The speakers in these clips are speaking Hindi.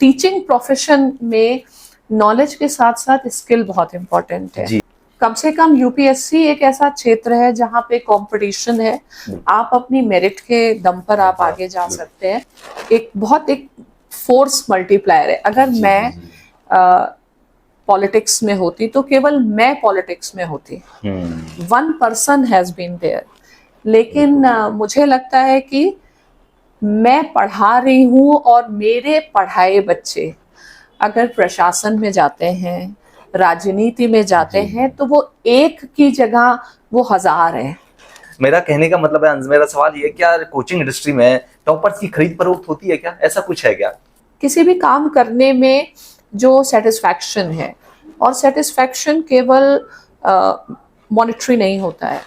टीचिंग प्रोफेशन में नॉलेज के साथ साथ स्किल बहुत इम्पोर्टेंट है। कम से कम यूपीएससी एक ऐसा क्षेत्र है जहाँ पे कंपटीशन है, आप अपनी मेरिट के दम पर आप आगे जा सकते हैं। एक फोर्स मल्टीप्लायर है। अगर मैं पॉलिटिक्स में होती तो केवल मैं पॉलिटिक्स में होती, one person has been there, लेकिन मुझे लगता है कि मैं पढ़ा रही हूँ और मेरे पढ़ाए बच्चे अगर प्रशासन में जाते हैं, राजनीति में जाते हैं, तो वो एक की जगह वो हजार है। मेरा कहने का मतलब है, मेरा सवाल ये, क्या कोचिंग इंडस्ट्री में टॉपर्स की खरीद फरोख्त होती है क्या? ऐसा कुछ है क्या? किसी भी काम करने में जो सेटिस्फैक्शन है, और सेटिस्फैक्शन केवल मॉनिटरी नहीं होता है,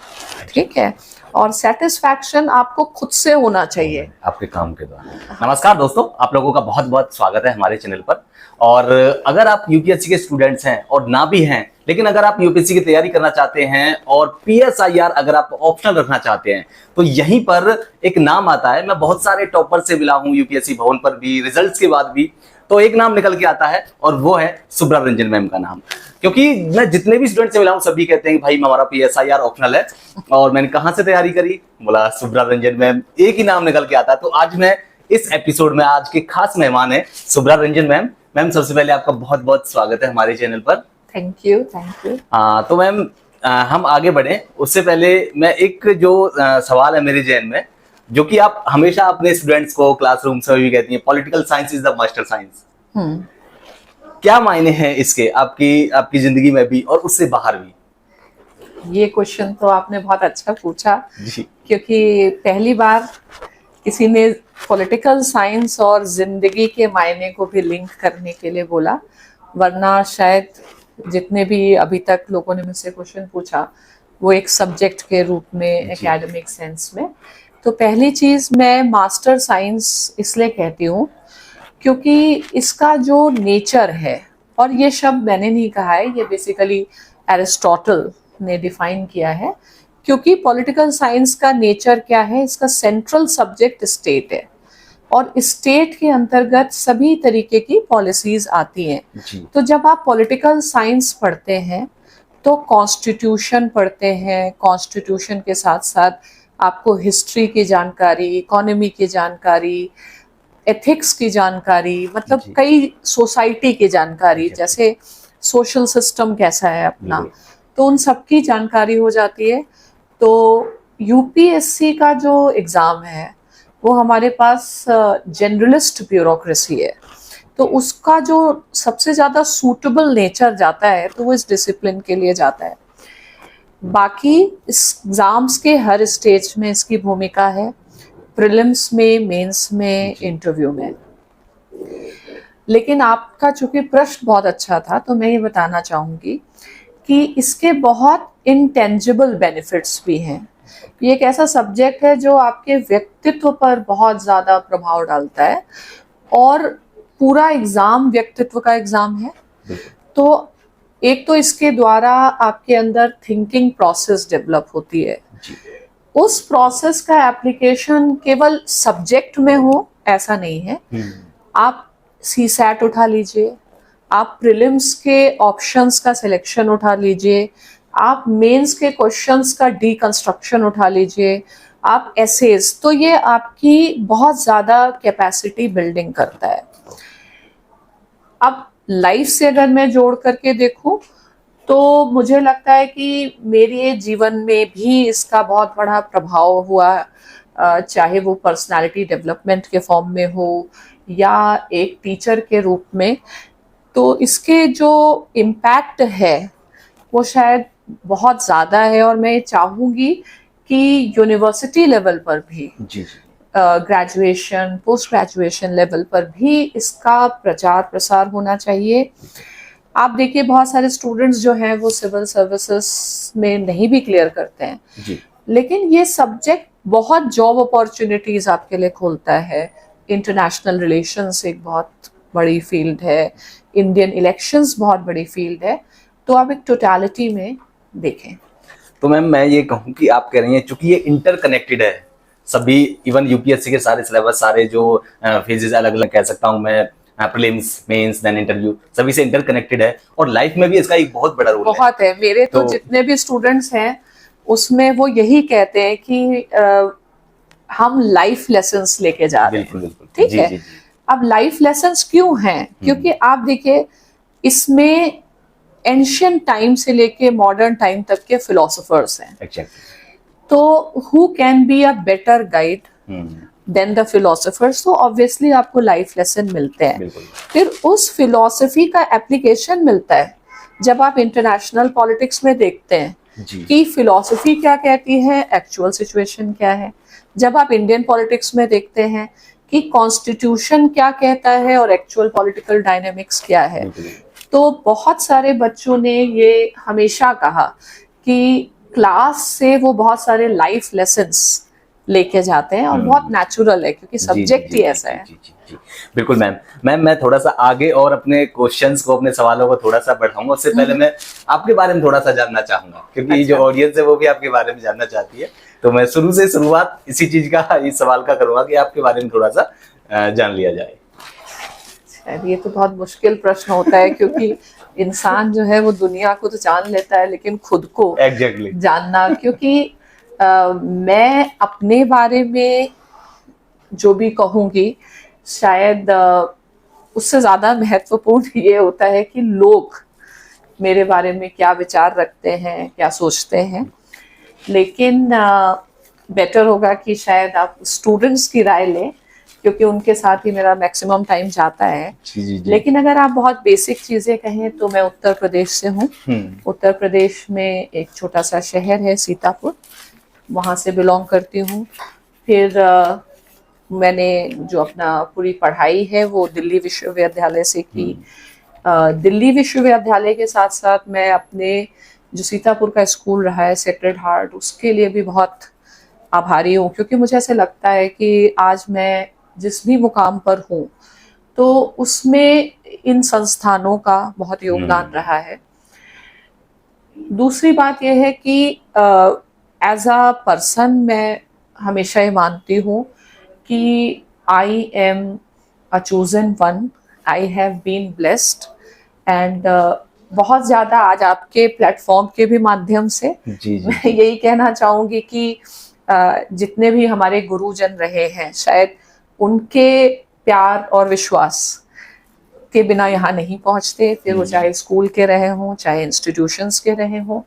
ठीक है, और सेटिस्फैक्शन आपको खुद से होना चाहिए आपके काम के द्वारा। नमस्कार दोस्तों, आप लोगों का बहुत बहुत स्वागत है हमारे चैनल पर। और अगर आप यूपीएससी के स्टूडेंट्स हैं और ना भी हैं, लेकिन अगर आप यूपीएससी की तैयारी करना चाहते हैं और पीएसआईआर अगर आप ऑप्शनल रखना चाहते हैं, तो यहीं पर एक नाम आता है। मैं बहुत सारे टॉपर से मिला हूं यूपीएससी भवन पर भी, रिजल्ट्स के बाद भी, तो एक नाम निकल के आता है और वो है सुब्रा रंजन मैम का नाम। क्योंकि मैं जितने भी स्टूडेंट से मिला हूं सभी कहते हैं कि भाई हमारा पीएसआईआर ऑप्शनल है। और मैंने कहां से तैयारी करी, बोला सुब्रा रंजन मैम, एक ही नाम निकल के आता है। तो आज मैं इस एपिसोड में, आज के खास मेहमान है सुब्रा रंजन मैम। मैम सबसे पहले आपका बहुत बहुत स्वागत है हमारे चैनल पर। Thank you. तो मैम हम आगे बढ़े उससे पहले मैं एक जो सवाल है मेरे जहन में, जो कि आप हमेशा अपने स्टूडेंट्स को क्लासरूम में भी कहती हैं, political science is the master science. क्या मायने हैं इसके आपकी जिंदगी में भी और उससे बाहर भी? ये क्वेश्चन तो आपने बहुत अच्छा पूछा जी। क्योंकि पहली बार किसी ने पॉलिटिकल साइंस और जिंदगी के मायने को भी लिंक करने के लिए बोला, वरना शायद जितने भी अभी तक लोगों ने मुझसे क्वेश्चन पूछा वो एक सब्जेक्ट के रूप में, एकेडमिक सेंस में। तो पहली चीज, मैं मास्टर साइंस इसलिए कहती हूँ क्योंकि इसका जो नेचर है, और ये शब्द मैंने नहीं कहा है, ये बेसिकली एरिस्टोटल ने डिफाइन किया है। क्योंकि पॉलिटिकल साइंस का नेचर क्या है, इसका सेंट्रल सब्जेक्ट स्टेट है, और स्टेट के अंतर्गत सभी तरीके की पॉलिसीज आती हैं। तो जब आप पॉलिटिकल साइंस पढ़ते हैं तो कॉन्स्टिट्यूशन पढ़ते हैं, कॉन्स्टिट्यूशन के साथ साथ आपको हिस्ट्री की जानकारी, इकोनॉमी की जानकारी, एथिक्स की जानकारी, मतलब कई सोसाइटी की जानकारी, जैसे सोशल सिस्टम कैसा है अपना, तो उन सब की जानकारी हो जाती है। तो यूपीएससी का जो एग्ज़ाम है वो हमारे पास जनरलिस्ट ब्यूरोक्रेसी है, तो उसका जो सबसे ज़्यादा सूटेबल नेचर जाता है तो वो इस डिसिप्लिन के लिए जाता है। बाकी इस एग्ज़ाम्स के हर स्टेज में इसकी भूमिका है, प्रीलिम्स में, मेंस में, इंटरव्यू में। लेकिन आपका चूंकि प्रश्न बहुत अच्छा था तो मैं ये बताना चाहूँगी कि इसके बहुत इनटेंजिबल बेनिफिट्स भी हैं। ये एक ऐसा सब्जेक्ट है जो आपके व्यक्तित्व पर बहुत ज़्यादा प्रभाव डालता है, और पूरा एग्ज़ाम व्यक्तित्व का एग्ज़ाम है। तो एक तो इसके द्वारा आपके अंदर थिंकिंग प्रोसेस डेवलप होती है, उस प्रोसेस का एप्लीकेशन केवल सब्जेक्ट में हो ऐसा नहीं है। आप सीसैट उठा लीजिए, आप प्रीलिम्स के ऑप्शंस का सिलेक्शन उठा लीजिए, आप मेंस के क्वेश्चंस का डीकंस्ट्रक्शन उठा लीजिए, आप एसेज, तो ये आपकी बहुत ज़्यादा कैपेसिटी बिल्डिंग करता है। अब लाइफ से अगर मैं जोड़ करके देखूं तो मुझे लगता है कि मेरे जीवन में भी इसका बहुत बड़ा प्रभाव हुआ, चाहे वो पर्सनालिटी डेवलपमेंट के फॉर्म में हो या एक टीचर के रूप में। तो इसके जो इम्पैक्ट है वो शायद बहुत ज़्यादा है, और मैं चाहूँगी कि यूनिवर्सिटी लेवल पर भी, ग्रेजुएशन, पोस्ट ग्रेजुएशन लेवल पर भी इसका प्रचार प्रसार होना चाहिए। आप देखिए बहुत सारे स्टूडेंट्स जो हैं वो सिविल सर्विसेज में नहीं भी क्लियर करते हैं, लेकिन ये सब्जेक्ट बहुत जॉब अपॉर्चुनिटीज आपके लिए खोलता है। इंटरनेशनल रिलेशंस एक बहुत बड़ी फील्ड है, इंडियन इलेक्शंस बहुत बड़ी फील्ड है, तो आप एक टोटलिटी में देखें। तो मैम मैं ये कहूँ कि आप कह रही हैं चूंकि ये इंटरकनेक्टेड है, सभी इवन यूपीएससी के सारे सिलेबस, सारे जो फेजेस अलग अलग कह सकता हूँ मैं, प्रीलिम्स, मेंस, देन इंटरव्यू, सभी से इंटरकनेक्टेड है और लाइफ में भी इसका एक बहुत बड़ा रोल है। बहुत है। मेरे तो जितने भी स्टूडेंट्स हैं उसमें वो यही कहते हैं कि हम लाइफ लेसन्स लेके जा रहे बिल्कुल हैं। बिल्कुल, ठीक जी है। जी जी। अब लाइफ लेसन्स क्यों हैं? क्योंकि आप देखिए इसमें एंशियंट टाइम से लेके मॉडर्न टाइम तक के फिलोसोफर्स हैं। एग्जैक्टली। तो who can be a better guide than the philosophers? तो ऑब्वियसली आपको लाइफ लेसन मिलते हैं। बिल्कुल। फिर उस फिलोसफी का एप्लीकेशन मिलता है जब आप इंटरनेशनल पॉलिटिक्स में देखते हैं जी। कि फिलोसफी क्या कहती है, एक्चुअल सिचुएशन क्या है। जब आप इंडियन पॉलिटिक्स में देखते हैं कि कॉन्स्टिट्यूशन क्या कहता है और एक्चुअल पॉलिटिकल डायनेमिक्स क्या है। बिल्कुल। तो बहुत सारे बच्चों ने ये हमेशा कहा कि क्लास से वो बहुत सारे लाइफ लेसन्स लेके जाते हैं और बहुत नेचुरल है क्योंकि सब्जेक्ट ही ऐसा है। जी, बिल्कुल मैम। मैं थोड़ा सा आगे और अपने क्वेश्चंस को, अपने सवालों को थोड़ा सा बढ़ाऊंगा। उससे पहले मैं आपके बारे में थोड़ा सा जानना चाहूंगा क्योंकि जो ऑडियंस है वो भी आपके बारे में जानना चाहती है। तो मैं शुरू से शुरुआत इसी चीज का, इस सवाल का करूंगा कि आपके बारे में थोड़ा सा जान लिया जाए। ये तो बहुत मुश्किल प्रश्न होता है क्योंकि इंसान जो है वो दुनिया को तो जान लेता है लेकिन खुद को एग्जैक्टली जानना, क्योंकि मैं अपने बारे में जो भी कहूंगी शायद उससे ज्यादा महत्वपूर्ण ये होता है कि लोग मेरे बारे में क्या विचार रखते हैं, क्या सोचते हैं। लेकिन बेटर होगा कि शायद आप स्टूडेंट्स की राय लें क्योंकि उनके साथ ही मेरा मैक्सिमम टाइम जाता है। जी। लेकिन अगर आप बहुत बेसिक चीजें कहें तो मैं उत्तर प्रदेश से हूँ। उत्तर प्रदेश में एक छोटा सा शहर है सीतापुर, वहाँ से बिलोंग करती हूँ। फिर मैंने जो अपना पूरी पढ़ाई है वो दिल्ली विश्वविद्यालय से की। दिल्ली विश्वविद्यालय के साथ साथ मैं अपने जो सीतापुर का स्कूल रहा है सेक्रेड हार्ट, उसके लिए भी बहुत आभारी हूँ क्योंकि मुझे ऐसे लगता है कि आज मैं जिस भी मुकाम पर हूँ तो उसमें इन संस्थानों का बहुत योगदान रहा है। दूसरी बात यह है कि एज अ पर्सन मैं हमेशा ये मानती हूँ कि I am a chosen one, I have been blessed and बहुत ज़्यादा आज आपके प्लेटफॉर्म के भी माध्यम से जी। मैं यही कहना चाहूँगी कि जितने भी हमारे गुरुजन रहे हैं शायद उनके प्यार और विश्वास के बिना यहाँ नहीं पहुँचते। फिर वो चाहे स्कूल के रहे हों, चाहे इंस्टीट्यूशंस के रहे हों,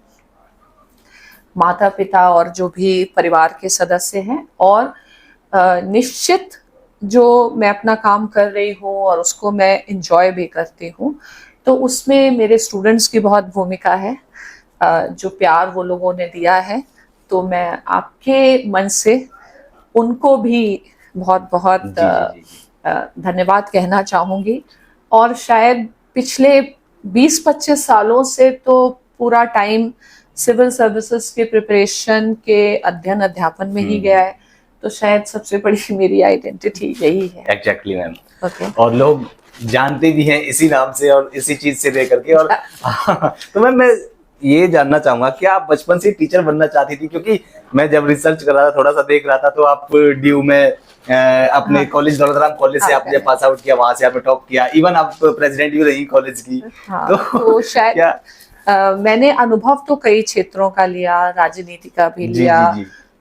माता पिता और जो भी परिवार के सदस्य हैं। और निश्चित जो मैं अपना काम कर रही हूँ और उसको मैं इंजॉय भी करती हूँ तो उसमें मेरे स्टूडेंट्स की बहुत भूमिका है। जो प्यार वो लोगों ने दिया है तो मैं आपके मन से उनको भी बहुत बहुत धन्यवाद कहना चाहूँगी। और शायद पिछले 20-25 सालों से तो पूरा टाइम सिविल सर्विसेज के प्रिपरेशन के अध्ययन अध्यापन में ही गया है तो शायद सबसे बड़ी मेरी आइडेंटिटी यही है। Exactly ma'am. ओके। और लोग जानते भी हैं इसी नाम से और इसी चीज से लेकर के। और तो मैम मैं ये जानना चाहूंगा कि आप बचपन से टीचर बनना चाहती थी? क्योंकि मैं जब रिसर्च कर रहा था, थोड़ा सा देख रहा था, तो आप ड्यू में अपने कॉलेज दौलतराम कॉलेज से आपने पास आउट किया, वहां से आपने टॉप किया, इवन आप प्रेसिडेंट भी रही कॉलेज की। तो शायद मैंने अनुभव तो कई क्षेत्रों का लिया, राजनीति का भी लिया,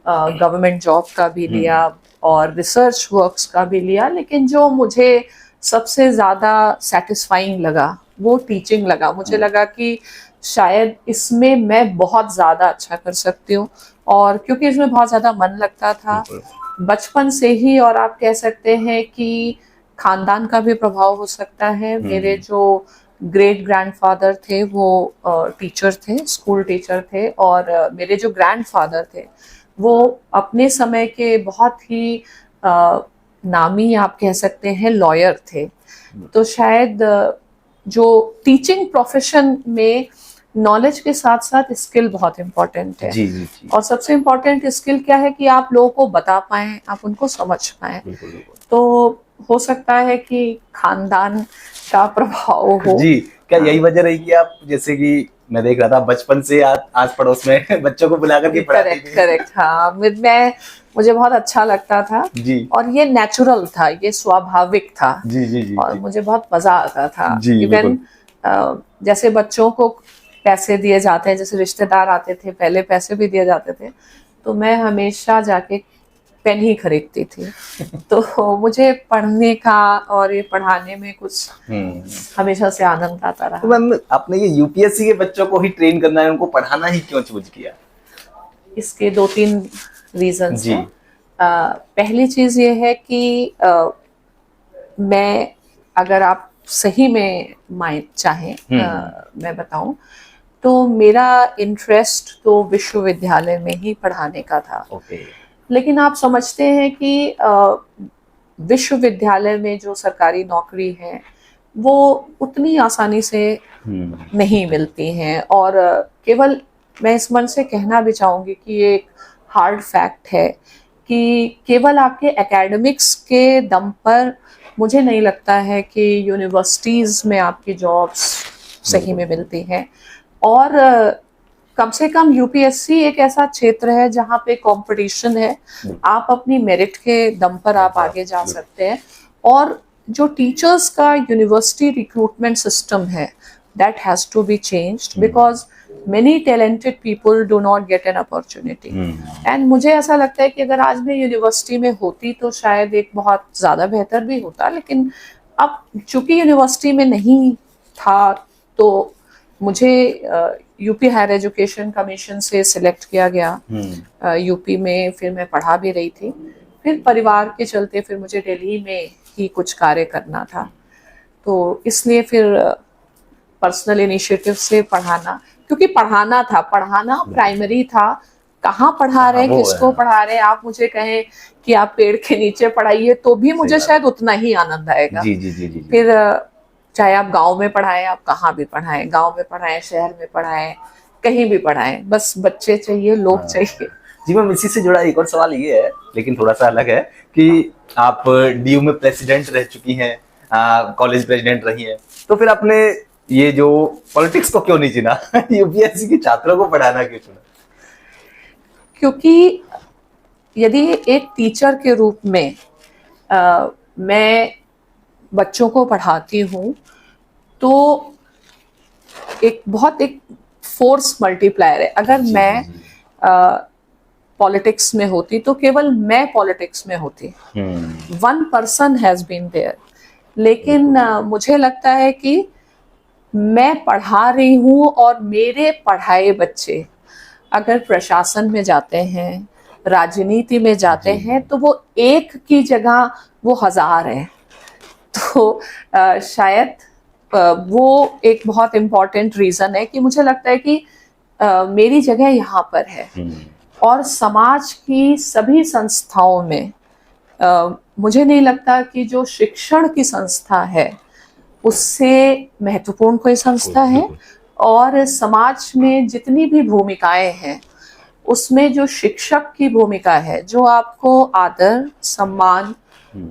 गवर्नमेंट जॉब का भी लिया और रिसर्च वर्क्स का भी लिया। लेकिन जो मुझे सबसे ज्यादा सेटिस्फाइंग लगा वो टीचिंग लगा। मुझे लगा कि शायद इसमें मैं बहुत ज्यादा अच्छा कर सकती हूँ और क्योंकि इसमें बहुत ज्यादा मन लगता था बचपन से ही। और आप कह सकते हैं कि खानदान का भी प्रभाव हो सकता है। मेरे जो ग्रेट ग्रैंडफादर थे वो टीचर थे, स्कूल टीचर थे और मेरे जो ग्रैंडफादर थे वो अपने समय के बहुत ही नामी आप कह सकते हैं लॉयर थे। तो शायद जो टीचिंग प्रोफेशन में नॉलेज के साथ साथ स्किल बहुत इम्पोर्टेंट है। जी। और सबसे इम्पोर्टेंट स्किल क्या है कि आप लोगों को बता पाएं, आप उनको समझ पाएं। तो हो सकता है कि खानदान का प्रभाव हो। जी, क्या यही वजह रही कि आप, जैसे कि मैं देख रहा था बचपन से आस पड़ोस में बच्चों को बुला करके पढ़ाती थी? करेक्ट। हाँ, मैं मुझे बहुत अच्छा लगता था जी और ये नेचुरल था, ये स्वाभाविक था जी जी जी और मुझे बहुत मजा आता था। जी, इवन जैसे बच्चों को पैसे दिए जाते हैं, जैसे रिश्तेदार आते थे पहले पैसे भी दिए जाते थे, तो मैं हमेशा जाके पेन ही खरीदती थी। तो मुझे पढ़ने का और ये पढ़ाने में कुछ हमेशा से आनंद आता तो रहा। मैम आपने ये यूपीएससी के बच्चों को ही ट्रेन करना है, उनको पढ़ाना ही क्यों चूज किया? इसके 2-3 रीजंस जी। हैं। पहली चीज ये है कि मैं, अगर आप सही में माइंड चाहें, मैं बताऊं तो मेरा इंटरेस्ट तो विश्वविद्यालय में ही पढ़ाने का था। ओके। लेकिन आप समझते हैं कि विश्वविद्यालय में जो सरकारी नौकरी है वो उतनी आसानी से नहीं मिलती हैं, और केवल मैं इस मन से कहना भी चाहूँगी कि ये एक हार्ड फैक्ट है कि केवल आपके एकेडमिक्स के दम पर मुझे नहीं लगता है कि यूनिवर्सिटीज़ में आपकी जॉब्स सही में मिलती हैं। और कम से कम यूपीएससी एक ऐसा क्षेत्र है जहाँ पे कंपटीशन है, आप अपनी मेरिट के दम पर आप आगे जा सकते हैं। और जो टीचर्स का यूनिवर्सिटी रिक्रूटमेंट सिस्टम है, that has to be changed because many talented people do not get an opportunity. And मुझे ऐसा लगता है कि अगर आज मैं यूनिवर्सिटी में होती तो शायद एक बहुत ज़्यादा बेहतर भी होता, लेकिन अब चूंकि यूनिवर्सिटी में नहीं था तो मुझे यूपी हायर एजुकेशन कमीशन से सिलेक्ट किया गया यूपी में। फिर मैं पढ़ा भी रही थी, फिर परिवार के चलते फिर मुझे दिल्ली में ही कुछ कार्य करना था, तो इसलिए फिर पर्सनल इनिशिएटिव से पढ़ाना, क्योंकि पढ़ाना था, पढ़ाना प्राइमरी था। कहाँ पढ़ा रहे, किसको पढ़ा रहे, आप मुझे कहें कि आप पेड़ के नीचे पढ़ाइए तो भी मुझे शायद उतना ही आनंद आएगा। जी जी जी जी। फिर चाहे आप गांव में पढ़ाएं, आप कहाँ भी पढ़ाएं, गांव में पढ़ाएं, शहर में पढ़ाएं, कहीं भी पढ़ाएं, बस बच्चे चाहिए, लोग चाहिए। जी मैम, इसी से जुड़ा एक और सवाल ये है, लेकिन थोड़ा सा अलग है, कि आप डीयू में प्रेसिडेंट रह चुकी हैं, कॉलेज प्रेसिडेंट रही हैं, तो फिर आपने ये जो पॉलिटिक्स को क्यों नहीं चुना? यूपीएससी के छात्रों को पढ़ाना क्यों चुना? क्योंकि यदि एक टीचर के रूप में मैं बच्चों को पढ़ाती हूँ तो एक फोर्स मल्टीप्लायर है। अगर मैं पॉलिटिक्स में होती तो केवल मैं पॉलिटिक्स में होती, one person has been there. लेकिन मुझे लगता है कि मैं पढ़ा रही हूँ और मेरे पढ़ाए बच्चे अगर प्रशासन में जाते हैं, राजनीति में जाते हैं, तो वो एक की जगह वो 1000 है। तो शायद वो एक बहुत इम्पोर्टेंट रीजन है कि मुझे लगता है कि मेरी जगह यहाँ पर है। और समाज की सभी संस्थाओं में मुझे नहीं लगता कि जो शिक्षण की संस्था है उससे महत्वपूर्ण कोई संस्था है। और समाज में जितनी भी भूमिकाएं हैं उसमें जो शिक्षक की भूमिका है, जो आपको आदर, सम्मान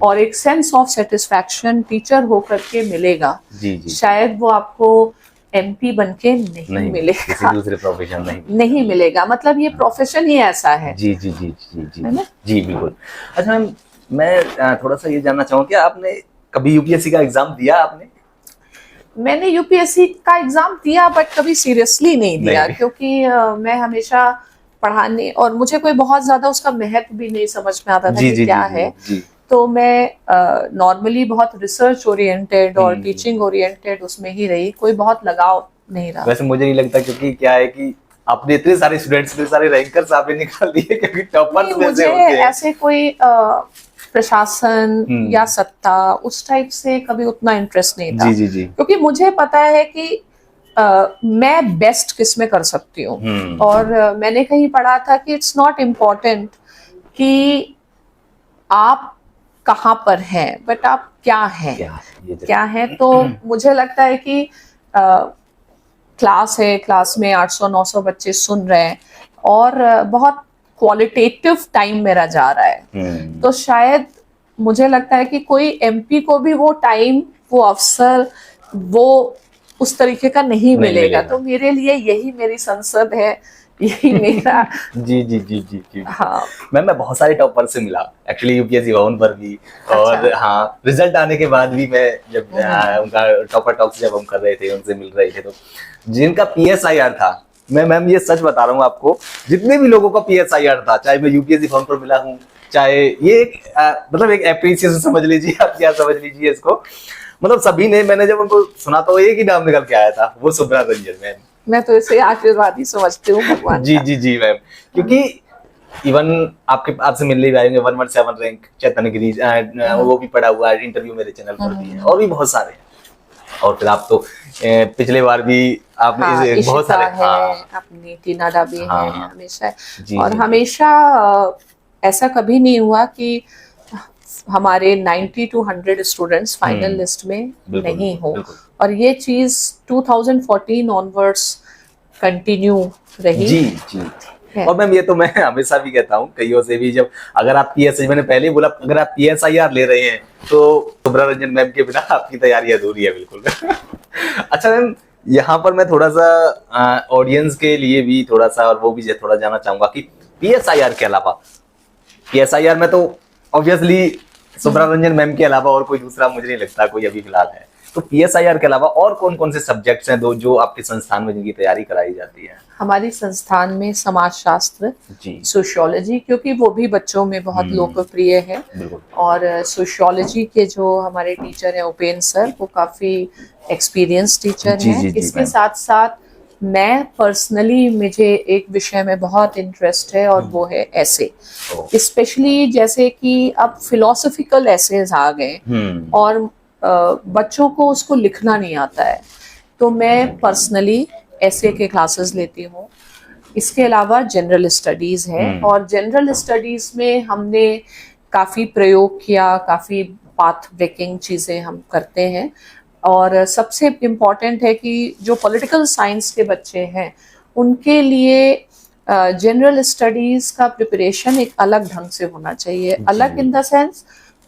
और एक सेंस ऑफ सेटिस्फैक्शन टीचर होकर के मिलेगा, जी जी। शायद वो आपको एमपी बनके नहीं मिलेगा, किसी दूसरे प्रोफेशन नहीं मिलेगा। मतलब ये प्रोफेशन ही ऐसा है। जी जी जी जी जी, है ना? जी बिल्कुल। अच्छा मैम, मैं थोड़ा सा ये जानना चाहूँ कि आपने कभी यूपीएससी का एग्जाम दिया? आपने? मैंने यूपीएससी का एग्जाम दिया बट कभी सीरियसली नहीं दिया, क्योंकि मैं हमेशा पढ़ाने, और मुझे कोई बहुत ज्यादा उसका महत्व भी नहीं समझ में आता था कि क्या है। तो मैं नॉर्मली बहुत रिसर्च ओरिएंटेड और टीचिंग ओरिएंटेड उसमें ही रही, कोई बहुत लगाव नहीं रहा। वैसे मुझे नहीं लगता, क्योंकि क्या है कि आपने इतने सारे स्टूडेंट्स, इतने सारे रैंकर्स आपने निकाल दिए, क्योंकि टॉपर्स में से होते हैं। ऐसे कोई प्रशासन या सत्ता उस टाइप से कभी उतना इंटरेस्ट नहीं था। जी जी जी। क्योंकि मुझे पता है कि मैं बेस्ट किस में कर सकती हूँ। और मैंने कहीं पढ़ा था कि इट्स नॉट इम्पोर्टेंट कि आप कहाँ पर हैं, बट आप क्या हैं, क्या है। तो मुझे लगता है कि क्लास है, क्लास में 800-900 बच्चे सुन रहे हैं और बहुत क्वालिटेटिव टाइम मेरा जा रहा है। तो शायद मुझे लगता है कि कोई एमपी को भी वो टाइम, वो अवसर, वो उस तरीके का नहीं मिलेगा। तो मेरे लिए यही मेरी संसद है यही मेरा। जी जी जी जी जी। हाँ। मैम मैं बहुत सारे टॉपर से मिला एक्चुअली यूपीएससी भवन पर भी, और अच्छा। हाँ रिजल्ट आने के बाद भी मैं जब उनका टॉपर टॉक्स जब हम कर रहे थे, उनसे मिल रहे थे, तो जिनका पीएसआईआर था, मैं मैम ये सच बता रहा हूँ आपको, जितने भी लोगों का पीएसआईआर था, चाहे मैं यूपीएससी भवन पर मिला हूँ, चाहे ये एक मतलब एक एप्रिसिएशन समझ लीजिए आप, क्या समझ लीजिए इसको, मतलब सभी ने, मैंने जब उनको सुना तो एक ही नाम निकल के आया था, वो शुभ्रा रंजन मैम। मैं तो इसे आशीर्वाद ही समझती हूँ भगवान जी का। जी जी मैम, क्योंकि इवन आपके आपसे मिलने भी आएंगे 117 रैंक चैतन्य गिरी, वो भी पड़ा हुआ है, इंटरव्यू मेरे चैनल पर भी है, और भी बहुत सारे हैं। और फिर आप तो पिछले बार भी आपने हाँ, बहुत इशिता सारे, है, हाँ अपनी टीना डाबी है, हाँ हमेशा। जी और जी हमेशा ऐसा कभी नहीं हुआ कि हमारे 90 to 100 स्टूडेंट्स फाइनल लिस्ट में बिल्कुल नहीं हो। बिल्कुल और ये चीज 2014 ऑनवर्ड्स कंटिन्यू रही जी जी। है। और मैम ये तो मैं हमेशा भी कहता हूँ कईयों से भी, जब अगर आप पीएसआई, मैंने पहले ही बोला, अगर आप पीएसआईआर ले रहे हैं तो शुभ्रा रंजन मैम के बिना आपकी तैयारी अधूरी है बिल्कुल। अच्छा मैम, यहाँ पर मैं थोड़ा सा ऑडियंस के लिए भी थोड़ा सा, और वो भी थोड़ा जानना चाहूंगा कि पीएसआईआर के अलावा, पीएसआईआर में तो ऑब्वियसली शुभ्रा रंजन मैम के अलावा और कोई दूसरा मुझे नहीं लगता कोई अभी फिलहाल है, तो पीएसआईआर के अलावा और कौन कौन से सब्जेक्ट्स हैं जो आपके संस्थान में जिनकी तैयारी कराई जाती है? हमारी संस्थान में समाजशास्त्र, जी सोशियोलॉजी, क्योंकि वो भी बच्चों में बहुत लोकप्रिय है। बिल्कुल। और सोशियोलॉजी के जो हमारे टीचर हैं उपेंद्र सर, वो काफ़ी एक्सपीरियंस टीचर जी, हैं। जी, जी, इसके मैम। साथ साथ मैं पर्सनली, मुझे एक विषय में बहुत इंटरेस्ट है, और वो है ऐसे। स्पेशली जैसे कि अब फिलोसफिकल एसेज आ गए, और बच्चों को उसको लिखना नहीं आता है, तो मैं पर्सनली ऐसे के क्लासेस लेती हूँ। इसके अलावा जनरल स्टडीज़ है, और जनरल स्टडीज़ में हमने काफ़ी प्रयोग किया, काफ़ी पाथ ब्रेकिंग चीज़ें हम करते हैं। और सबसे इम्पॉर्टेंट है कि जो पॉलिटिकल साइंस के बच्चे हैं उनके लिए जनरल स्टडीज़ का प्रिपरेशन एक अलग ढंग से होना चाहिए। अलग इन द सेंस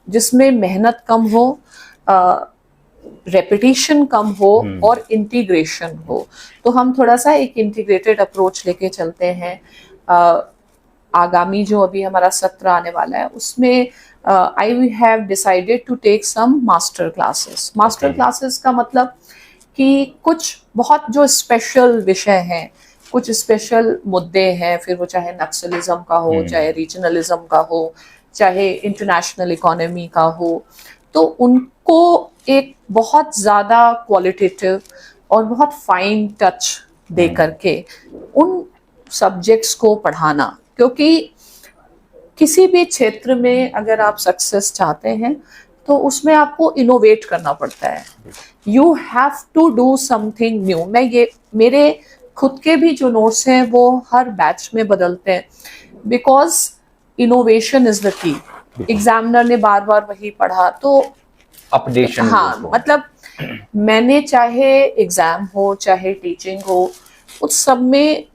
जिसमें मेहनत कम हो, रेपिटेशन कम हो, और इंटीग्रेशन हो। तो हम थोड़ा सा एक इंटीग्रेटेड अप्रोच लेके चलते हैं। आगामी जो अभी हमारा सत्र आने वाला है उसमें I have decided to take some master classes. Master classes का मतलब कि कुछ बहुत जो स्पेशल विषय हैं, कुछ स्पेशल मुद्दे हैं, फिर वो चाहे नक्सलिज्म का हो, चाहे रीजनलिज्म का हो, चाहे इंटरनेशनल इकोनॉमी का हो, तो उनको एक बहुत ज़्यादा क्वालिटेटिव और बहुत फाइन टच दे करके उन सब्जेक्ट्स को पढ़ाना। क्योंकि किसी भी क्षेत्र में अगर आप सक्सेस चाहते हैं तो उसमें आपको इनोवेट करना पड़ता है। You have to do something new. मैं ये मेरे खुद के भी जो नोट्स हैं वो हर बैच में बदलते हैं, because innovation is the key. Examiner ने बार बार वही पढ़ा तो अपडेशन, हाँ, मतलब मैंने चाहे एग्जाम हो चाहे टीचिंग हो, उस सब में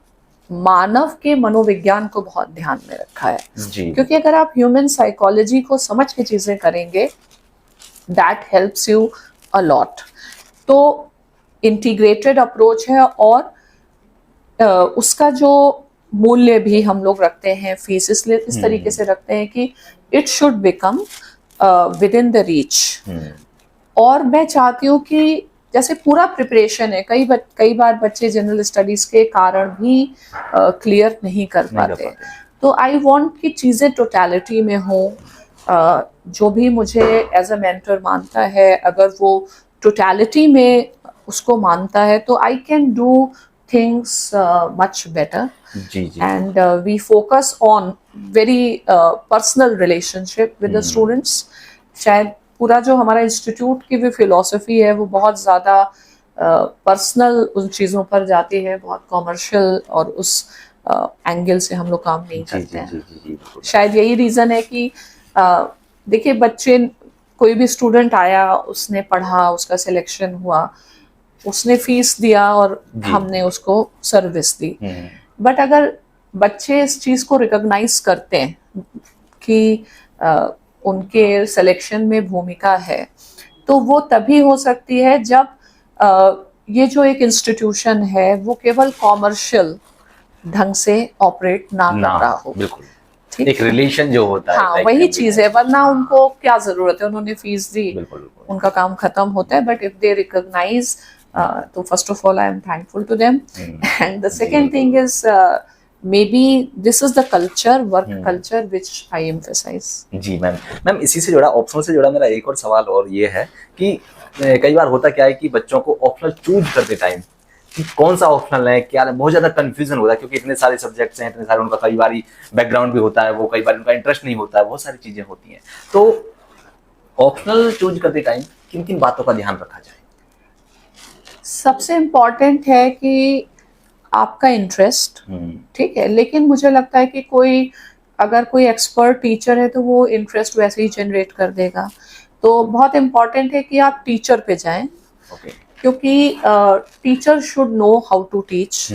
मानव के मनोविज्ञान को बहुत ध्यान में रखा है जी। क्योंकि अगर आप ह्यूमन साइकोलॉजी को समझ के चीजें करेंगे, that helps you a lot. तो इंटीग्रेटेड अप्रोच है, और उसका जो मूल्य भी हम लोग रखते हैं, फीस इसलिए इस तरीके से रखते हैं कि it should become with in the reach. और मैं चाहती हूँ कि जैसे पूरा प्रिपरेशन है, कई बार बच्चे जनरल स्टडीज के कारण भी क्लियर नहीं कर पाते, तो आई वांट कि चीज़ें टोटलिटी में हो। जो भी मुझे एज अ मेंटर मानता है, अगर वो टोटलिटी में उसको मानता है, तो I can do things much better. And we focus on very personal relationship with the students. शायद पूरा जो हमारा इंस्टीट्यूट की भी फिलॉसफी है वो बहुत ज़्यादा पर्सनल उन चीज़ों पर जाती है, बहुत कॉमर्शियल, और उस एंगल से हम लोग काम नहीं करते हैं। शायद यही रीज़न है कि देखिए, बच्चे, कोई भी स्टूडेंट आया, उसने पढ़ा, उसका सिलेक्शन हुआ, उसने फीस दिया और हमने उसको सर्विस दी। बट अगर बच्चे इस चीज़ को रिकॉग्नाइज करते हैं कि उनके सिलेक्शन में भूमिका है, तो वो तभी हो सकती है जब ये जो एक इंस्टीट्यूशन है वो केवल कॉमर्शियल ढंग से ऑपरेट ना कर रहा हो। बिल्कुल, ठीक एक रिलेशन जो होता है, हाँ like वही family चीज का। है, वरना उनको क्या जरूरत है, उन्होंने फीस दी, बिल्कुल बिल्कुल। उनका काम खत्म होता है। बट इफ दे रिकॉग्नाइज, तो first of all I am thankful to them. And the जी, second thing is maybe this is the culture, work culture, which I emphasize. जी मैम। मैम इसी से जुड़ा, ऑप्शनल से जुड़ा मेरा एक और सवाल और ये है कि कई बार होता क्या है कि बच्चों को ऑप्शनल चूज करते टाइम कि कौन सा ऑप्शनल है, क्या है, बहुत ज्यादा कंफ्यूजन होता है, क्योंकि इतने सारे सब्जेक्ट्स हैं, इतने सारे, उनका कई बार बैकग्राउंड भी होता है, वो कई बार उनका इंटरेस्ट नहीं होता है, बहुत सारी चीजें होती हैं। तो ऑप्शनल चूज करते टाइम किन किन बातों का ध्यान रखा जाए? सबसे इम्पोर्टेंट है कि आपका इंटरेस्ट, ठीक है, लेकिन मुझे लगता है कि अगर कोई एक्सपर्ट टीचर है तो वो इंटरेस्ट वैसे ही जनरेट कर देगा। तो बहुत इम्पोर्टेंट है कि आप टीचर पे जाएं, क्योंकि teacher should know how to teach.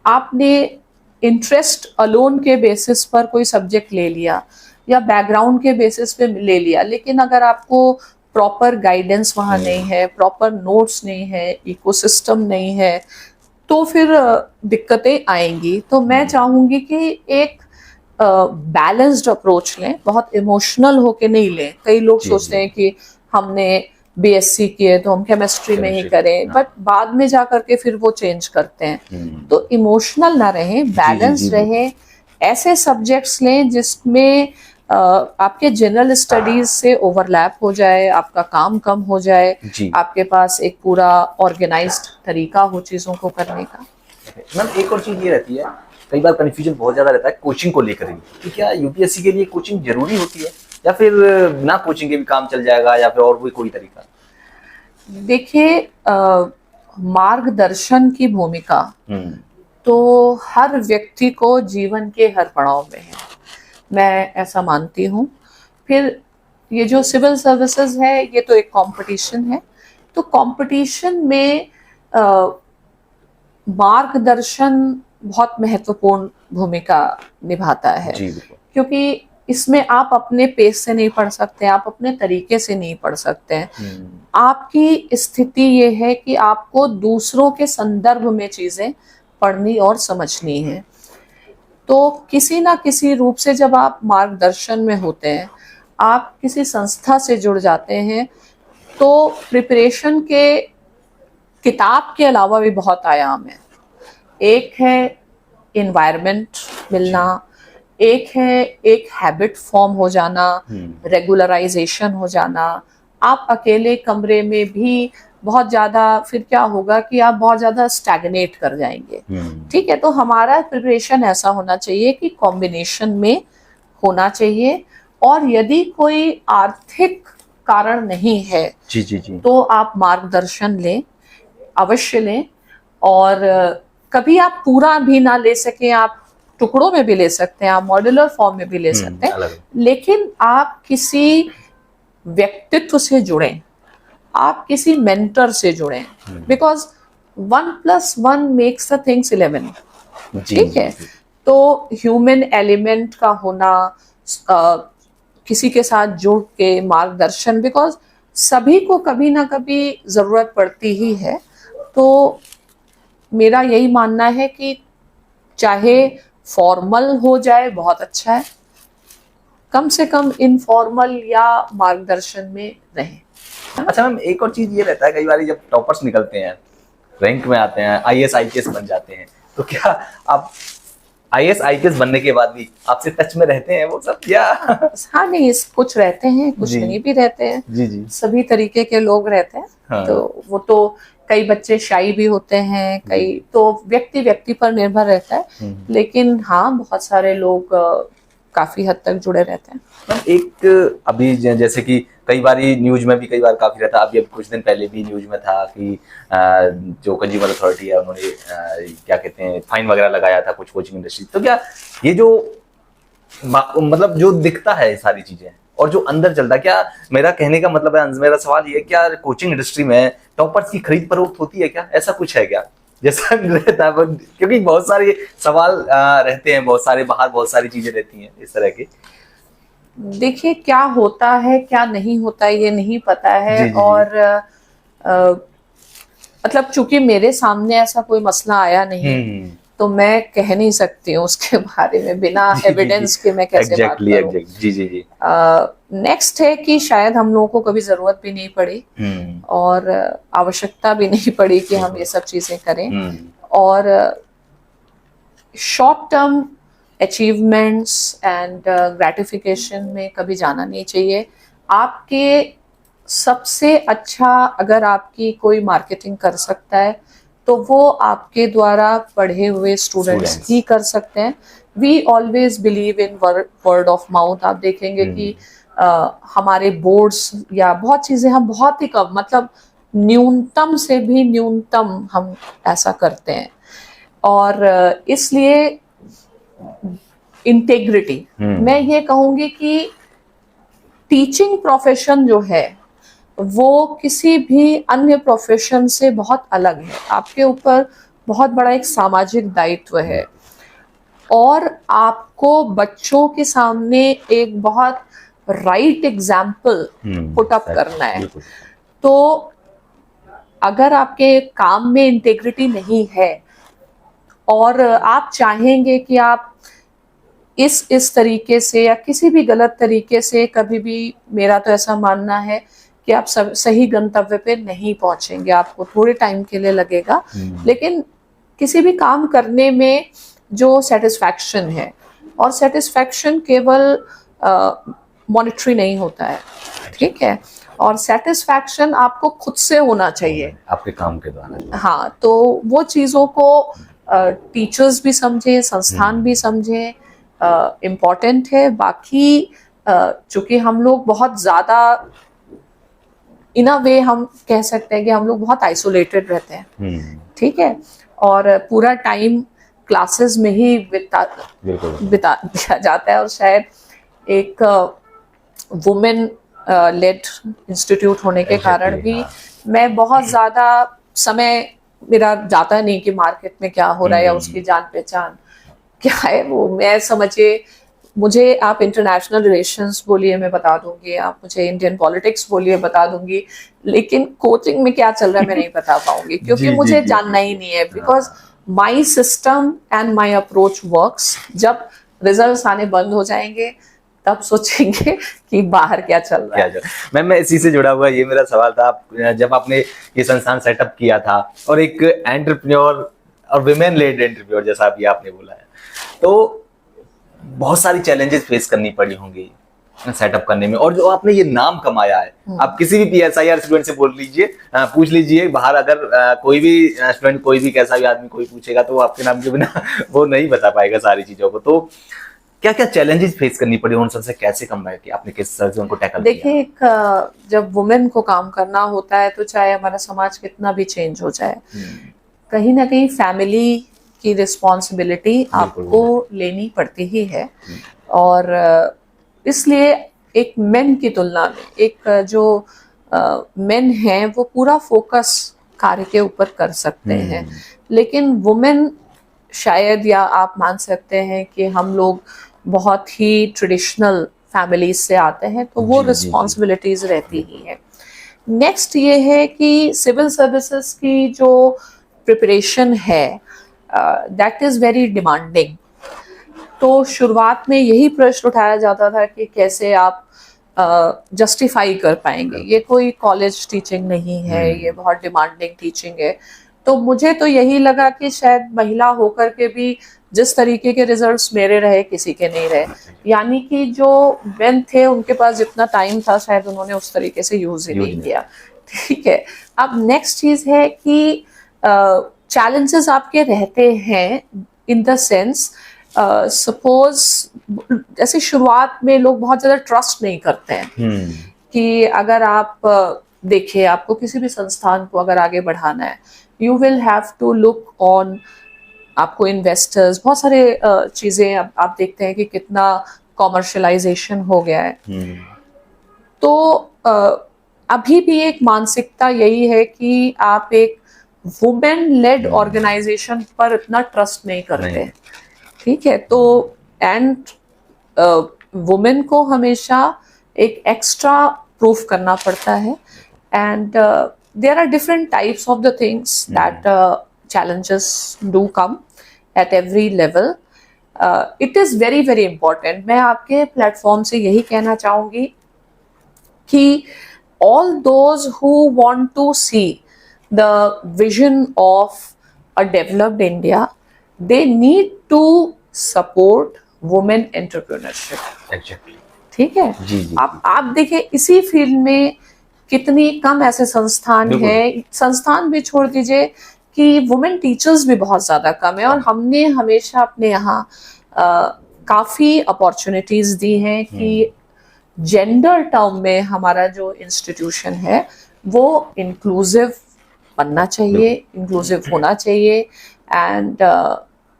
आपने इंटरेस्ट अलोन के बेसिस पर कोई सब्जेक्ट ले लिया या बैकग्राउंड के बेसिस पे ले लिया, लेकिन अगर आपको प्रॉपर गाइडेंस वहाँ नहीं है, प्रॉपर नोट्स नहीं है, इकोसिस्टम नहीं है, तो फिर दिक्कतें आएंगी। तो मैं चाहूंगी कि एक बैलेंस्ड अप्रोच लें, बहुत इमोशनल होके नहीं लें। कई लोग सोचते हैं कि हमने बीएससी किए तो हम केमिस्ट्री में ही करें, बट बाद में जा करके फिर वो चेंज करते हैं। तो इमोशनल ना रहें, बैलेंस रहें, ऐसे सब्जेक्ट्स लें जिसमें आपके जनरल स्टडीज से ओवरलैप हो जाए, आपका काम कम हो जाए, आपके पास एक पूरा ऑर्गेनाइज्ड तरीका हो चीजों को करने का। मैम एक और चीज ये रहती है, कई बार कंफ्यूजन बहुत ज्यादा रहता है कोचिंग को लेकर ही, कि क्या यूपीएससी के लिए कोचिंग जरूरी होती है, या फिर बिना कोचिंग के भी काम चल जाएगा, या फिर और भी कोई तरीका? देखिए, मार्गदर्शन की भूमिका तो हर व्यक्ति को जीवन के हर पड़ाव में है, मैं ऐसा मानती हूँ। फिर ये जो सिविल सर्विसेज है, ये तो एक कंपटीशन है, तो कंपटीशन में मार्गदर्शन बहुत महत्वपूर्ण भूमिका निभाता है, क्योंकि इसमें आप अपने पेस से नहीं पढ़ सकते, आप अपने तरीके से नहीं पढ़ सकते हैं। आपकी स्थिति ये है कि आपको दूसरों के संदर्भ में चीजें पढ़नी और समझनी है। तो किसी ना किसी रूप से जब आप मार्गदर्शन में होते हैं, आप किसी संस्था से जुड़ जाते हैं, तो प्रिपरेशन के किताब के अलावा भी बहुत आयाम है। एक है एनवायरनमेंट मिलना, एक है एक हैबिट फॉर्म हो जाना, रेगुलराइजेशन हो जाना। आप अकेले कमरे में भी बहुत ज्यादा, फिर क्या होगा कि आप बहुत ज्यादा स्टैग्नेट कर जाएंगे। ठीक है, तो हमारा प्रिपरेशन ऐसा होना चाहिए कि कॉम्बिनेशन में होना चाहिए, और यदि कोई आर्थिक कारण नहीं है तो आप मार्गदर्शन लें, अवश्य लें। और कभी आप पूरा भी ना ले सकें, आप टुकड़ों में भी ले सकते हैं, आप मॉड्यूलर फॉर्म में भी ले सकते हैं, लेकिन आप किसी व्यक्तित्व से जुड़ें, आप किसी मेंटर से जुड़ें, बिकॉज 1+1 मेक्स द थिंग्स 11। ठीक है, तो ह्यूमन एलिमेंट का होना, किसी के साथ जुड़ के मार्गदर्शन, बिकॉज सभी को कभी ना कभी जरूरत पड़ती ही है। तो मेरा यही मानना है कि चाहे फॉर्मल हो जाए बहुत अच्छा है, कम से कम इनफॉर्मल या मार्गदर्शन में रहें। अच्छा मैम, एक और चीज ये रहता है, कई बार जब टॉपर्स निकलते हैं, रैंक में आते हैं, आईएएस आईपीएस बन जाते हैं, तो क्या आप आईएएस आईपीएस बनने के बाद भी आपसे टच में रहते हैं वो सब, क्या? हाँ नहीं, कुछ रहते हैं, कुछ नहीं भी रहते हैं। जी। सभी तरीके के लोग रहते हैं। हाँ। तो वो तो कई बच्चे शाई भी होते हैं, कई तो व्यक्ति पर निर्भर रहता है, लेकिन हाँ बहुत सारे लोग काफी हद तक जुड़े रहते हैं। एक अभी जैसे कि कई बार न्यूज में भी कई बार काफी रहता है, अभी कुछ दिन पहले भी न्यूज में था कि जो कंज्यूमर अथॉरिटी है उन्होंने क्या कहते हैं फाइन वगैरह लगाया था कुछ कोचिंग इंडस्ट्री। तो क्या ये जो मतलब जो दिखता है सारी चीजें और जो अंदर चलता है, क्या मेरा कहने का मतलब है, मेरा सवाल ये है, क्या कोचिंग इंडस्ट्री में टॉपर्स की खरीद फरोख्त होती है क्या? ऐसा कुछ है क्या जैसा रहता है? क्योंकि बहुत सारे सवाल रहते हैं, बहुत सारे बाहर बहुत सारी चीजें रहती हैं इस तरह की। देखिए, क्या होता है क्या नहीं होता है ये नहीं पता है। जी। और मतलब चूंकि मेरे सामने ऐसा कोई मसला आया नहीं, तो मैं कह नहीं सकती हूँ उसके बारे में बिना एविडेंस के मैं कैसे बात एग्जैक्टली करूँ। एग्जैक्ट जी जी जी। नेक्स्ट है कि शायद हम लोगों को कभी जरूरत भी नहीं पड़ी और आवश्यकता भी नहीं पड़ी कि हम ये सब चीजें करें, और short term achievements and gratification में कभी जाना नहीं चाहिए। आपके सबसे अच्छा अगर आपकी कोई मार्केटिंग कर सकता है तो वो आपके द्वारा पढ़े हुए स्टूडेंट्स ही कर सकते हैं। We always believe in word of mouth. आप देखेंगे कि हमारे बोर्ड्स या बहुत चीजें हम बहुत ही कम, मतलब न्यूनतम से भी न्यूनतम हम ऐसा करते हैं। और इसलिए इंटेग्रिटी, मैं ये कहूंगी कि टीचिंग प्रोफेशन जो है वो किसी भी अन्य प्रोफेशन से बहुत अलग है। आपके ऊपर बहुत बड़ा एक सामाजिक दायित्व है और आपको बच्चों के सामने एक बहुत राइट एग्जाम्पल पुट अप करना है। तो अगर आपके काम में इंटेग्रिटी नहीं है और आप चाहेंगे कि आप इस तरीके से या किसी भी गलत तरीके से, कभी भी मेरा तो ऐसा मानना है कि आप सही गंतव्य पे नहीं पहुंचेंगे। आपको थोड़े टाइम के लिए लगेगा, लेकिन किसी भी काम करने में जो सेटिस्फैक्शन है, और सेटिस्फैक्शन केवल मॉनिटरी नहीं होता है, ठीक है, और सेटिस्फैक्शन आपको खुद से होना चाहिए आपके काम के द्वारा। हाँ, तो वो चीज़ों को टीचर्स भी समझे, संस्थान भी समझे, इम्पॉर्टेंट है। बाकी चूंकि हम लोग बहुत ज़्यादा इन अ वे हम कह सकते हैं कि हम लोग बहुत आइसोलेटेड रहते हैं, ठीक है, और पूरा टाइम क्लासेस में ही बिता दिया जाता है। और शायद एक वुमेन लेड इंस्टीट्यूट होने के कारण भी मैं बहुत ज़्यादा समय मेरा जाता नहीं कि मार्केट में क्या हो रहा है या उसकी जान पहचान क्या है वो मैं समझिए। मुझे आप इंटरनेशनल रिलेशंस बोलिए, मैं बता दूंगी, आप मुझे इंडियन पॉलिटिक्स बोलिए, बता दूंगी, लेकिन कोचिंग में क्या चल रहा है मैं नहीं बता पाऊंगी क्योंकि मुझे जानना ही नहीं है। Because my system and my approach works. जब रिजल्ट्स आने बंद हो जाएंगे तब सोचेंगे कि बाहर क्या चल रहा है। मैम मैं इसी से जुड़ा हुआ ये मेरा सवाल था, जब आपने ये संस्थान सेटअप किया था और एक एंटरप्रेन्योर और विमेन लेड एंटरप्रेन्योर जैसा अभी आपने बोला है, तो बहुत सारी चैलेंजेस फेस करनी पड़ी होंगी सेटअप करने में, और जो आपने ये नाम कमाया है, आप किसी भी PSIR स्टूडेंट से बोल लीजिए, पूछ लीजिए बाहर, अगर कोई भी स्टूडेंट, कोई भी कैसा भी आदमी कोई पूछेगा तो वो आपके नाम के बिना वो नहीं बता पाएगा सारी चीजों को। तो क्या क्या चैलेंजेस फेस करनी पड़ी, उन सबसे कैसे कम किया आपने, किस तरह से उनको टैकल किया? देखिए, एक जब वुमेन को काम करना होता है तो चाहे हमारा समाज कितना भी चेंज हो जाए, कहीं ना कहीं फैमिली की रिस्पॉन्सिबिलिटी आपको लेनी पड़ती ही है। और इसलिए एक मेन की तुलना में एक जो मेन हैं वो पूरा फोकस कार्य के ऊपर कर सकते हैं, लेकिन वुमेन शायद, या आप मान सकते हैं कि हम लोग बहुत ही ट्रेडिशनल फैमिलीज से आते हैं तो वो रिस्पॉन्सिबिलिटीज रहती ही है। नेक्स्ट ये है कि सिविल सर्विसेज की जो प्रिपरेशन है दैट इज़ वेरी डिमांडिंग। तो शुरुआत में यही प्रश्न उठाया जाता था कि कैसे आप जस्टिफाई कर पाएंगे, ये कोई कॉलेज टीचिंग नहीं है, ये बहुत डिमांडिंग टीचिंग है। तो मुझे तो यही लगा कि शायद महिला होकर के भी जिस तरीके के रिजल्ट्स मेरे रहे किसी के नहीं रहे, यानी कि जो मेन थे उनके पास जितना टाइम था शायद उन्होंने उस तरीके से यूज ही नहीं किया, ठीक है। अब नेक्स्ट चीज है कि चैलेंजेस आपके रहते हैं इन द सेंस, सपोज जैसे शुरुआत में लोग बहुत ज्यादा ट्रस्ट नहीं करते हैं कि अगर आप देखिए, आपको किसी भी संस्थान को अगर आगे बढ़ाना है, you will have to look on, आपको इन्वेस्टर्स, बहुत सारे चीजें आप देखते हैं कि कितना कॉमर्शलाइजेशन हो गया है। तो अभी भी एक मानसिकता यही है कि आप एक वुमेन लेड ऑर्गेनाइजेशन पर इतना ट्रस्ट नहीं करते, ठीक है। तो एंड वुमेन को हमेशा एक एक्स्ट्रा प्रूफ करना पड़ता है, and there are different types of the things that challenges do come, at every level. It is very very important. मैं आपके प्लेटफॉर्म से यही कहना चाहूँगी कि all those who want to see the vision of a developed India, they need to support women entrepreneurship. Exactly. ठीक है, जी जी। आप देखिए इसी फील्ड में कितनी कम ऐसे संस्थान हैं, संस्थान भी छोड़ दीजिए कि वुमेन टीचर्स भी बहुत ज्यादा कम है। और हमने हमेशा अपने यहाँ काफी अपॉर्चुनिटीज दी हैं कि जेंडर टर्म में हमारा जो इंस्टीट्यूशन है वो इंक्लूसिव बनना चाहिए, इंक्लूसिव होना चाहिए। एंड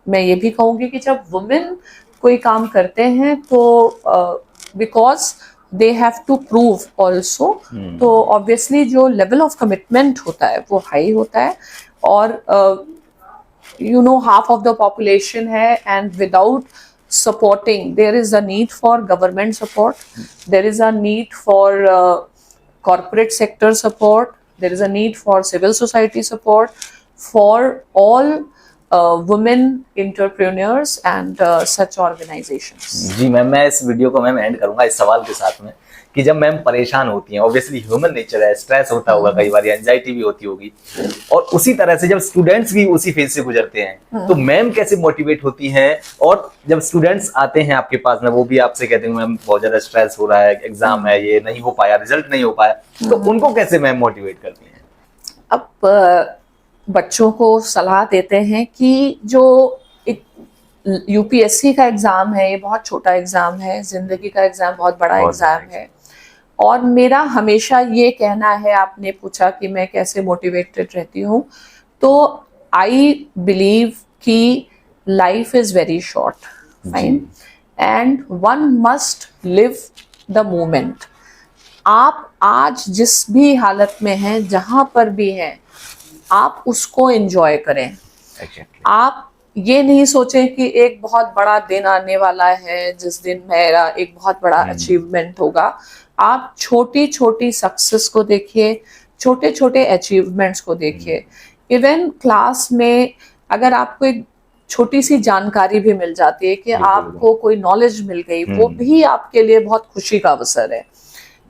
मैं ये भी कहूँगी कि जब वुमेन कोई काम करते हैं तो because they have to prove also, तो ऑब्वियसली जो लेवल ऑफ कमिटमेंट होता है वो हाई होता है। और you know half of the population है, and without supporting there is a need for government support, there is a need for corporate sector support, there is a need for civil society support for all women entrepreneurs and such organizations. जी मैम, मैं इस वीडियो को मैम एंड करूंगा इस सवाल के साथ में कि जब मैम परेशान होती हैं, ऑब्वियसली ह्यूमन नेचर है, स्ट्रेस होता होगा, कई बार एंजाइटी भी होती होगी, और उसी तरह से जब स्टूडेंट्स भी उसी फेज से गुजरते हैं तो मैम कैसे मोटिवेट होती हैं? और जब स्टूडेंट्स आते हैं आपके पास में, वो भी आपसे कहते हैं मैम बहुत ज्यादा स्ट्रेस हो रहा है, एग्जाम है, ये नहीं हो पाया, रिजल्ट नहीं हो पाया, तो उनको कैसे मैम मोटिवेट करती हैं? अब बच्चों को सलाह देते हैं कि जो एक यूपीएससी का एग्जाम है, ये बहुत छोटा एग्जाम है, जिंदगी का एग्जाम बहुत बड़ा एग्जाम है। और मेरा हमेशा ये कहना है, आपने पूछा कि मैं कैसे मोटिवेटेड रहती हूँ, तो आई बिलीव कि life is very short, fine, and one must live the moment. आप आज जिस भी हालत में हैं, जहाँ पर भी हैं, आप उसको एंजॉय करें। आप ये नहीं सोचें कि एक बहुत बड़ा दिन आने वाला है जिस दिन मेरा एक बहुत बड़ा अचीवमेंट होगा। आप छोटी छोटी सक्सेस को देखिए, छोटे छोटे अचीवमेंट्स को देखिए। इवन क्लास में अगर आपको एक छोटी सी जानकारी भी मिल जाती है कि आपको कोई नॉलेज मिल गई, वो भी आपके लिए बहुत खुशी का अवसर है।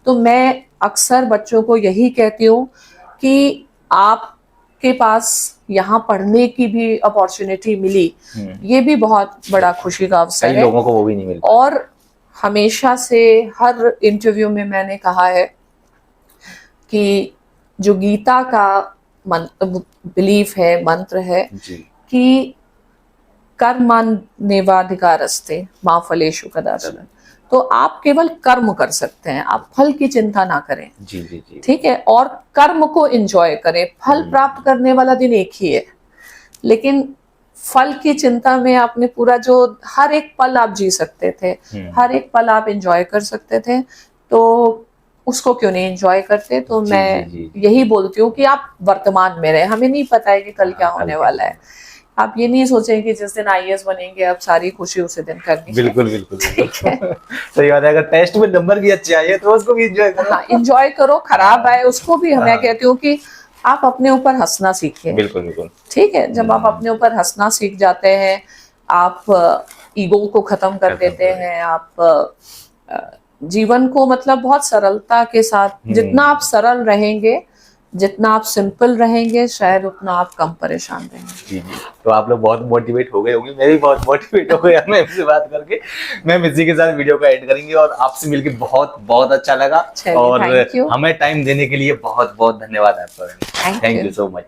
तो मैं अक्सर बच्चों को यही कहती हूँ कि आपके पास यहाँ पढ़ने की भी अपॉर्चुनिटी मिली, ये भी बहुत बड़ा खुशी का अवसर है। लोगों को वो भी नहीं मिलता। और हमेशा से हर इंटरव्यू में मैंने कहा है कि जो गीता का बिलीफ है, मंत्र है कि कर्मण्येवाधिकारस्ते मा फलेषु कदाचन, तो आप केवल कर्म कर सकते हैं, आप फल की चिंता ना करें। जी जी जी। ठीक है, और कर्म को एंजॉय करें। फल प्राप्त करने वाला दिन एक ही है, लेकिन फल की चिंता में आपने पूरा जो हर एक पल आप जी सकते थे, हर एक पल आप एंजॉय कर सकते थे, तो उसको क्यों नहीं एंजॉय करते? तो मैं यही बोलती हूँ कि आप वर्तमान में रहे। हमें नहीं पता है कि कल क्या होने वाला है। आप ये नहीं सोचें कि जिस दिन आईएएस बनेंगे अब सारी खुशी उसी दिन करनी है। बिल्कुल बिल्कुल सही बात है। अगर टेस्ट में नंबर भी अच्छे आए तो उसको भी एंजॉय करो। हाँ, एंजॉय करो। खराब आए उसको भी मैं कहती हूँ कि आप अपने ऊपर हंसना सीखिए। बिल्कुल बिल्कुल। ठीक है, जब आप अपने ऊपर हंसना सीख जाते हैं, आप ईगो को खत्म कर देते हैं, आप जीवन को मतलब बहुत सरलता के साथ, जितना आप सरल रहेंगे, जितना आप सिंपल रहेंगे, शायद उतना आप कम परेशान रहेंगे। जी जी। तो आप लोग बहुत मोटिवेट हो गए होंगे, मैं भी बहुत मोटिवेट हो गया मैम से बात करके। मैम इसी के साथ वीडियो को एंड करेंगे और आपसे मिलके बहुत बहुत अच्छा लगा, और हमें टाइम देने के लिए बहुत बहुत धन्यवाद आपका। Thank you so much.